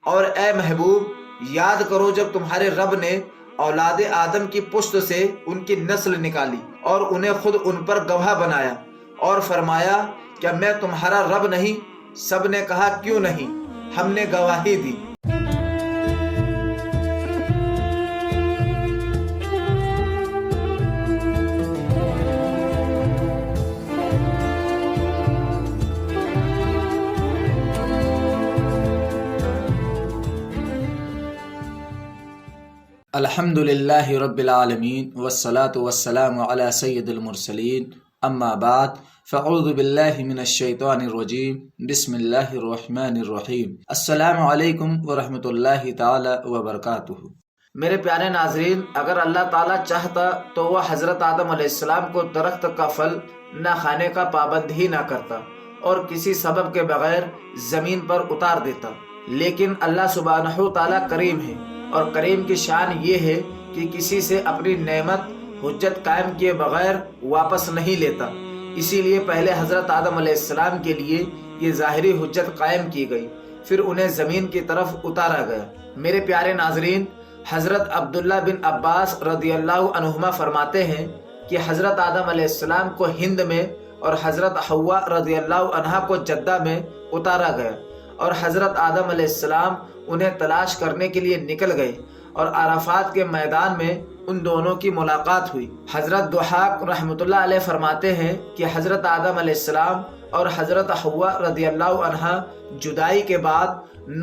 اور اے محبوب یاد کرو جب تمہارے رب نے اولاد آدم کی پشت سے ان کی نسل نکالی اور انہیں خود ان پر گواہ بنایا اور فرمایا کیا میں تمہارا رب نہیں؟ سب نے کہا کیوں نہیں، ہم نے گواہی دی۔ الحمد للہ رب العالمین والصلاة والسلام علی سید المرسلین، اما بعد فاعوذ باللہ من الشیطان الرجیم، بسم اللہ الرحمن الرحیم۔ السلام علیکم ورحمۃ اللہ تعالی وبرکاتہ۔ میرے پیارے ناظرین، اگر اللہ تعالیٰ چاہتا تو وہ حضرت آدم علیہ السلام کو درخت کا پھل نہ کھانے کا پابند ہی نہ کرتا اور کسی سبب کے بغیر زمین پر اتار دیتا، لیکن اللہ سبحانہ تعالیٰ کریم ہے اور کریم کی شان یہ ہے کہ کسی سے اپنی نعمت حجت قائم کیے بغیر واپس نہیں لیتا، اسی لیے پہلے حضرت آدم علیہ السلام کے لیے یہ ظاہری حجت قائم کی گئی، پھر انہیں زمین کی طرف اتارا گیا۔ میرے پیارے ناظرین، حضرت عبداللہ بن عباس رضی اللہ عنہما فرماتے ہیں کہ حضرت آدم علیہ السلام کو ہند میں اور حضرت حوا رضی اللہ عنہا کو جدہ میں اتارا گیا، اور حضرت آدم علیہ السلام انہیں تلاش کرنے کے لیے نکل گئے اور عرفات کے میدان میں ان دونوں کی ملاقات ہوئی۔ حضرت ضحاک رحمۃ اللہ علیہ فرماتے ہیں کہ حضرت آدم علیہ السلام اور حضرت حوا رضی اللہ عنہا جدائی کے بعد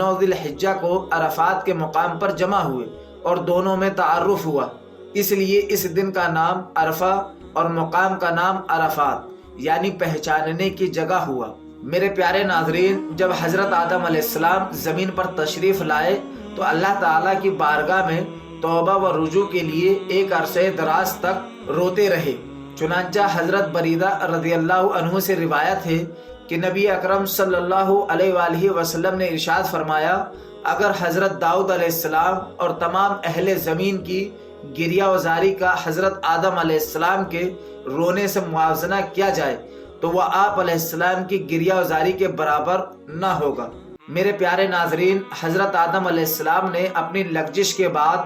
9 ذی الحجہ کو عرفات کے مقام پر جمع ہوئے اور دونوں میں تعارف ہوا، اس لیے اس دن کا نام عرفہ اور مقام کا نام عرفات یعنی پہچاننے کی جگہ ہوا۔ میرے پیارے ناظرین، جب حضرت آدم علیہ السلام زمین پر تشریف لائے تو اللہ تعالیٰ کی بارگاہ میں توبہ و رجوع کے لیے ایک عرصے دراز تک روتے رہے۔ چنانچہ حضرت بریدہ رضی اللہ عنہ سے روایت ہے کہ نبی اکرم صلی اللہ علیہ وآلہ وسلم نے ارشاد فرمایا، اگر حضرت داؤد علیہ السلام اور تمام اہل زمین کی گریہ وزاری کا حضرت آدم علیہ السلام کے رونے سے موازنہ کیا جائے تو وہ آپ علیہ السلام کی گریہ وزاری کے برابر نہ ہوگا۔ میرے پیارے ناظرین، حضرت آدم علیہ السلام نے اپنی لغزش کے بعد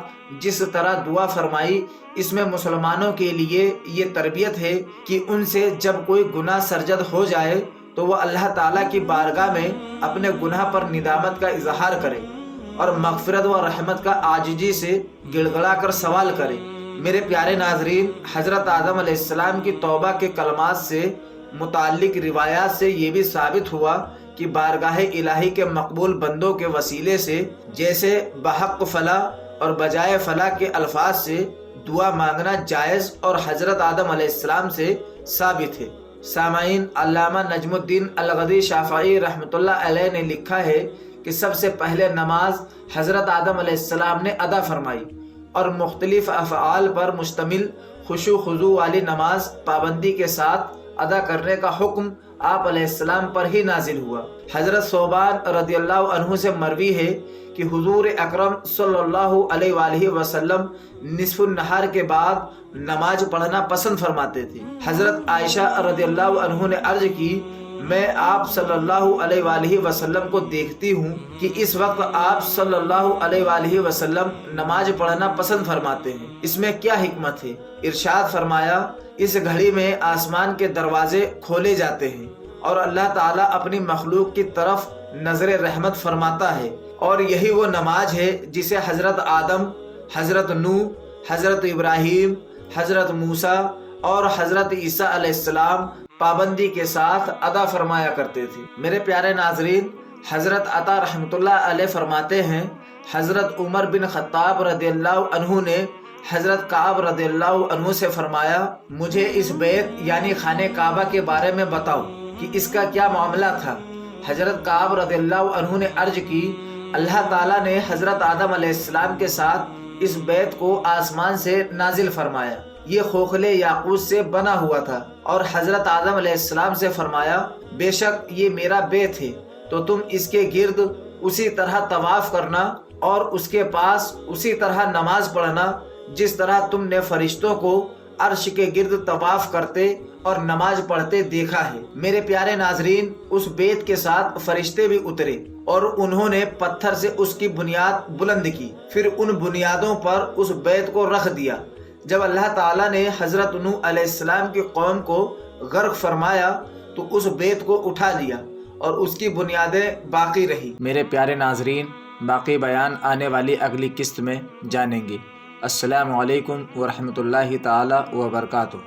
جس طرح دعا فرمائی، اس میں مسلمانوں کے لیے یہ تربیت ہے کہ ان سے جب کوئی گناہ سرزد ہو جائے تو وہ اللہ تعالیٰ کی بارگاہ میں اپنے گناہ پر ندامت کا اظہار کرے اور مغفرت و رحمت کا عاجزی سے گڑ گڑا کر سوال کرے۔ میرے پیارے ناظرین، حضرت آدم علیہ السلام کی توبہ کے کلمات سے متعلق روایات سے یہ بھی ثابت ہوا کہ بارگاہ الہی کے مقبول بندوں کے وسیلے سے جیسے بحق فلاح اور بجائے فلاح کے الفاظ سے دعا مانگنا جائز اور حضرت آدم علیہ السلام سے ثابت ہے۔ سامعین، علامہ نجم الدین الغدی شافعی رحمۃ اللہ علیہ نے لکھا ہے کہ سب سے پہلے نماز حضرت آدم علیہ السلام نے ادا فرمائی اور مختلف افعال پر مشتمل خشوع خضوع والی نماز پابندی کے ساتھ ادا کرنے کا حکم آپ علیہ السلام پر ہی نازل ہوا۔ حضرت ثوبان رضی اللہ عنہ سے مروی ہے کہ حضور اکرم صلی اللہ علیہ وآلہ وسلم نصف النہار کے بعد نماز پڑھنا پسند فرماتے تھے۔ حضرت عائشہ رضی اللہ عنہ نے عرض کی، میں آپ صلی اللہ علیہ وآلہ وسلم کو دیکھتی ہوں کہ اس وقت آپ صلی اللہ علیہ وآلہ وسلم نماز پڑھنا پسند فرماتے ہیں، اس میں کیا حکمت ہے؟ ارشاد فرمایا، اس گھڑی میں آسمان کے دروازے کھولے جاتے ہیں اور اللہ تعالیٰ اپنی مخلوق کی طرف نظر رحمت فرماتا ہے، اور یہی وہ نماز ہے جسے حضرت آدم، حضرت نوح، حضرت ابراہیم، حضرت موسیٰ اور حضرت عیسیٰ علیہ السلام پابندی کے ساتھ ادا فرمایا کرتے تھے۔ میرے پیارے ناظرین، حضرت عطا رحمۃ اللہ علیہ فرماتے ہیں، حضرت عمر بن خطاب رضی اللہ عنہ نے حضرت کعب رضی اللہ عنہ سے فرمایا، مجھے اس بیت یعنی خانہ کعبہ کے بارے میں بتاؤ کہ اس کا کیا معاملہ تھا۔ حضرت کعب رضی اللہ عنہ نے عرض کی، اللہ تعالیٰ نے حضرت آدم علیہ السلام کے ساتھ اس بیت کو آسمان سے نازل فرمایا، یہ خوخلے یاقوت سے بنا ہوا تھا، اور حضرت آدم علیہ السلام سے فرمایا، بے شک یہ میرا بیت ہے تو تم اس کے گرد اسی طرح طواف کرنا اور اس کے پاس اسی طرح نماز پڑھنا جس طرح تم نے فرشتوں کو عرش کے گرد طواف کرتے اور نماز پڑھتے دیکھا ہے۔ میرے پیارے ناظرین، اس بیت کے ساتھ فرشتے بھی اترے اور انہوں نے پتھر سے اس کی بنیاد بلند کی، پھر ان بنیادوں پر اس بیت کو رکھ دیا۔ جب اللہ تعالیٰ نے حضرت نوح علیہ السلام کی قوم کو غرق فرمایا تو اس بیت کو اٹھا لیا اور اس کی بنیادیں باقی رہی۔ میرے پیارے ناظرین، باقی بیان آنے والی اگلی قسط میں جانیں گے۔ السلام علیکم ورحمۃ اللہ تعالی وبرکاتہ۔